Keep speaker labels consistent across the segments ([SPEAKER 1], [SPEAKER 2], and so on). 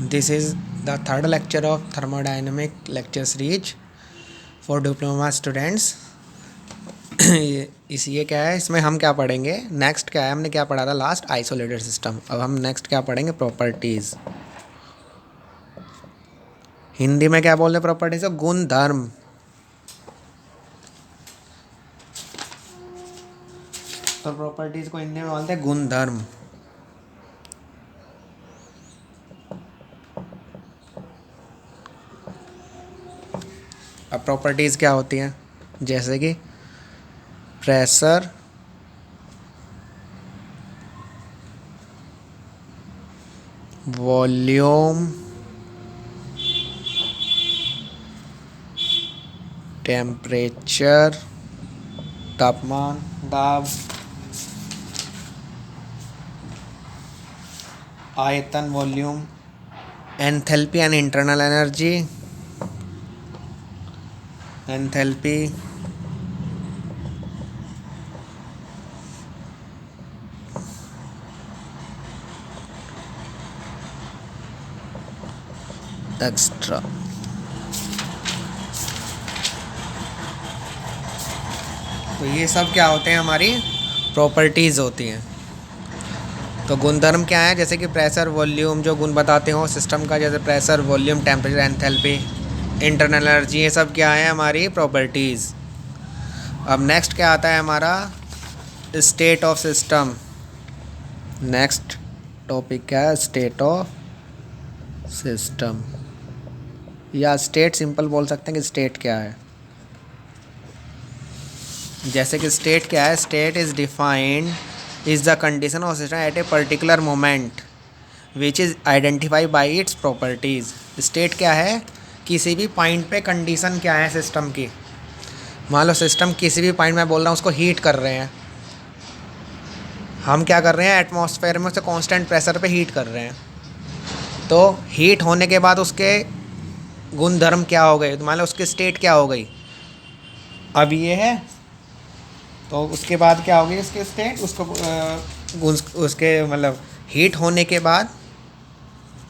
[SPEAKER 1] This is the third lecture of thermodynamic lecture series for diploma students. ये क्या है, इसमें हम क्या पढ़ेंगे, नेक्स्ट क्या है, हमने क्या पढ़ा था लास्ट, आइसोलेटेड सिस्टम। अब हम नेक्स्ट क्या पढ़ेंगे, प्रॉपर्टीज़। हिंदी में क्या बोलते हैं प्रॉपर्टीज़ को, गुण धर्म। तो प्रॉपर्टीज़ को हिंदी में बोलते हैं गुण धर्म। अब प्रॉपर्टीज़ क्या होती हैं, जैसे कि प्रेशर, वॉल्यूम, टेम्परेचर, तापमान, दाब, आयतन, volume, enthalpy and internal energy, enthalpy, extra. तो ये सब क्या होते हैं, हमारी प्रॉपर्टीज़ होती हैं। तो गुणधर्म क्या है, जैसे कि प्रेशर, वॉल्यूम, जो गुण बताते हो सिस्टम का, जैसे pressure, volume, temperature, enthalpy, internal energy, ये सब क्या है, हमारी प्रॉपर्टीज़। अब नेक्स्ट क्या आता है हमारा, state of system. Next topic क्या है, स्टेट ऑफ सिस्टम, या स्टेट सिंपल बोल सकते हैं कि स्टेट क्या है। जैसे कि स्टेट क्या है, state is defined is the condition of system eight a particular moment which is identify by its properties. State क्या है, किसी भी पॉइंट पे कंडीशन क्या है सिस्टम की। मान लो सिस्टम किसी भी पॉइंट में बोल रहा हूँ उसको हीट कर रहे हैं, हम क्या कर रहे हैं, एटमॉस्फेयर में उसे कांस्टेंट प्रेशर पे हीट कर रहे हैं। तो हीट होने के बाद उसके गुण धर्म क्या हो गए, तो मान लो उसकी स्टेट क्या हो गई, अब ये है। तो उसके बाद क्या होगी उसकी स्टेट, उसको उसके मतलब हीट होने के बाद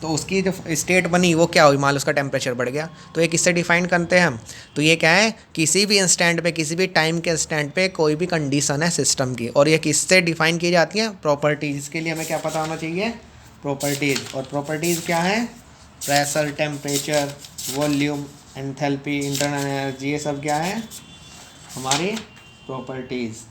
[SPEAKER 1] तो उसकी जो स्टेट बनी वो क्या हुई, मान लो उसका टेम्परेचर बढ़ गया। तो ये किससे डिफाइन करते हैं हम, तो ये क्या है, किसी भी इंस्टेंट पे, किसी भी टाइम के इंस्टेंट पे कोई भी कंडीशन है सिस्टम की, और ये किससे डिफाइन की जाती है, प्रॉपर्टीज़। इसके लिए हमें क्या पता होना चाहिए, प्रॉपर्टीज़। और प्रॉपर्टीज़ क्या है, pressure, temperature, volume, enthalpy, internal energy, ये सब क्या है, हमारी प्रॉपर्टीज़।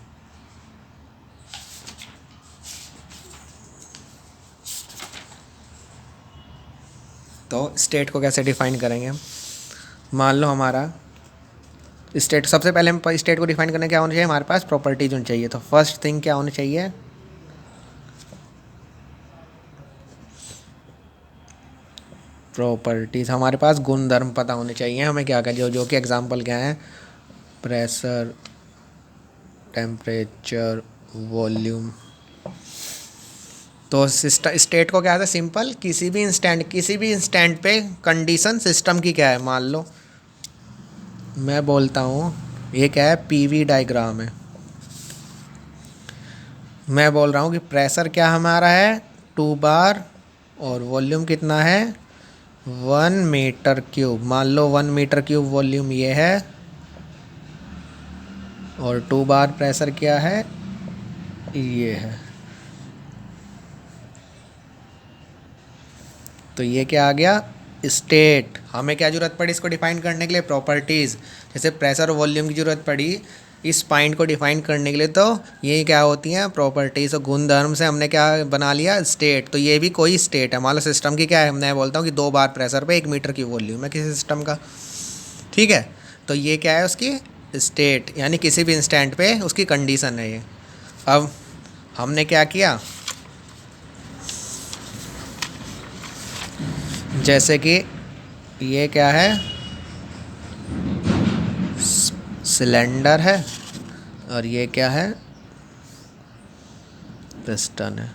[SPEAKER 1] तो स्टेट को कैसे डिफाइन करेंगे हम, मान लो हमारा स्टेट, सबसे पहले हम स्टेट को डिफाइन करने क्या होना चाहिए, हमारे पास प्रॉपर्टीज होनी चाहिए। तो फर्स्ट थिंग क्या होनी चाहिए, प्रॉपर्टीज। हमारे पास गुण धर्म पता होने चाहिए हमें, क्या क्या जो कि एग्जांपल क्या है, प्रेशर, टेम्परेचर, वॉल्यूम। तो स्टेट को क्या है, सिंपल, किसी भी इंस्टेंट पे कंडीशन सिस्टम की क्या है। मान लो मैं बोलता हूँ ये क्या है, पीवी डायग्राम है। मैं बोल रहा हूँ कि प्रेशर क्या हमारा है, 2 बार, और वॉल्यूम कितना है, 1 मीटर क्यूब। मान लो 1 मीटर क्यूब वॉल्यूम ये है, और 2 बार प्रेशर क्या है, ये है। तो ये क्या आ गया, स्टेट। हमें क्या ज़रूरत पड़ी इसको डिफाइन करने के लिए, प्रॉपर्टीज़। जैसे प्रेशर और वॉल्यूम की ज़रूरत पड़ी इस पॉइंट को डिफाइन करने के लिए, तो ये क्या होती हैं, प्रॉपर्टीज़। और गुणधर्म से हमने क्या बना लिया, स्टेट। तो ये भी कोई स्टेट है। मान लो सिस्टम की क्या है, मैं बोलता हूँ कि 2 बार प्रेशर पे 1 मीटर की वॉल्यूम है किसी सिस्टम का, ठीक है। तो ये क्या है, उसकी स्टेट, यानी किसी भी इंस्टेंट पे उसकी कंडीशन है ये। अब हमने क्या किया, जैसे कि ये क्या है, सिलेंडर है, और ये क्या है, पिस्टन है।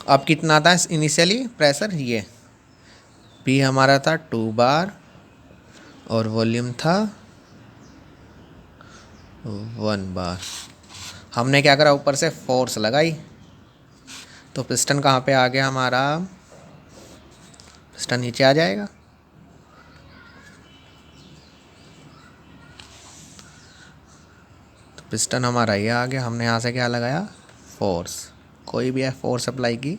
[SPEAKER 1] अब कितना था इनिशियली प्रेशर, ये पी हमारा था 2 बार, और वॉल्यूम था 1 बार। हमने क्या करा, ऊपर से फोर्स लगाई, तो पिस्टन कहाँ पे आ गया हमारा, पिस्टन नीचे आ जाएगा। तो पिस्टन हमारा ये आ गया, हमने यहाँ से क्या लगाया, फोर्स, कोई भी है फोर्स अप्लाई की।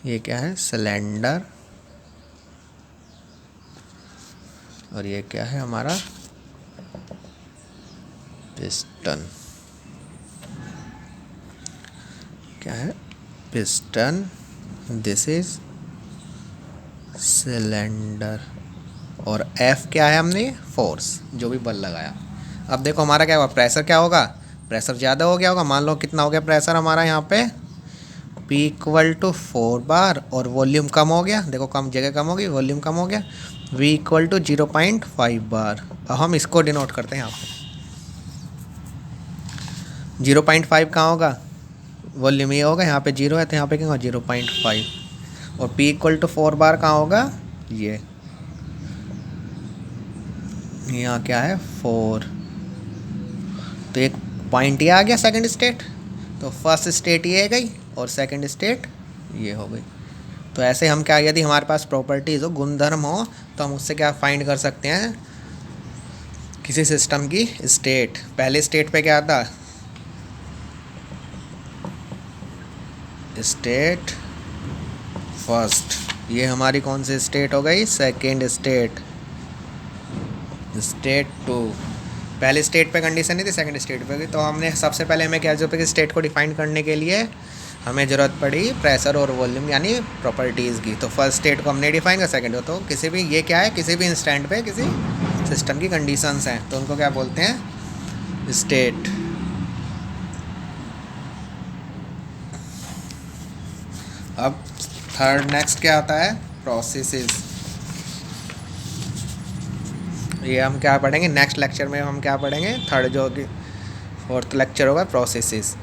[SPEAKER 1] ये क्या है, सिलेंडर, और ये क्या है हमारा, पिस्टन। क्या है, पिस्टन, दिस इज सिलेंडर, और F क्या है, हमने फोर्स जो भी बल लगाया। अब देखो हमारा क्या हुआ, प्रेशर क्या होगा, प्रेशर ज़्यादा हो गया होगा। मान लो कितना हो गया प्रेशर हमारा यहाँ पे, P = 4 बार, और वॉल्यूम कम हो गया, देखो कम जगह कम हो गई, वॉल्यूम कम हो गया, V = 0.5 बार। अब हम इसको डिनोट करते हैं यहाँ पे, 0.5 कहाँ होगा, वॉल्यूम ये होगा, यहाँ पे 0 है तो यहाँ पे क्या होगा 0.5, और P = 4 बार कहाँ होगा, ये यहाँ क्या है 4। तो एक पॉइंट ये आ गया सेकंड स्टेट, तो फर्स्ट स्टेट ये है गई और सेकंड स्टेट ये हो गई। तो ऐसे हम क्या, यदि हमारे पास प्रॉपर्टीज़ हो, गुणधर्म हो, तो हम उससे क्या फाइंड कर सकते हैं, किसी सिस्टम की स्टेट। पहले स्टेट पे क्या था, स्टेट फर्स्ट, ये हमारी कौन सी स्टेट हो गई, सेकेंड स्टेट, स्टेट 2। पहले स्टेट पे कंडीशन नहीं थी, सेकंड स्टेट पे गई। तो हमने सबसे पहले हमें क्या, जो पे स्टेट को डिफाइन करने के लिए हमें ज़रूरत पड़ी प्रेशर और वॉल्यूम यानी प्रॉपर्टीज़ की। तो फर्स्ट स्टेट को हमने डिफाइन कर, सेकंड को तो किसी भी, ये क्या है, किसी भी इंस्टेंट पे किसी सिस्टम की कंडीशंस हैं, तो उनको क्या बोलते हैं, स्टेट। अब थर्ड नेक्स्ट क्या आता है, प्रोसेसेस। ये हम क्या पढ़ेंगे नेक्स्ट लेक्चर में, हम क्या पढ़ेंगे, थर्ड जो कि फोर्थ लेक्चर होगा, प्रोसेसेस।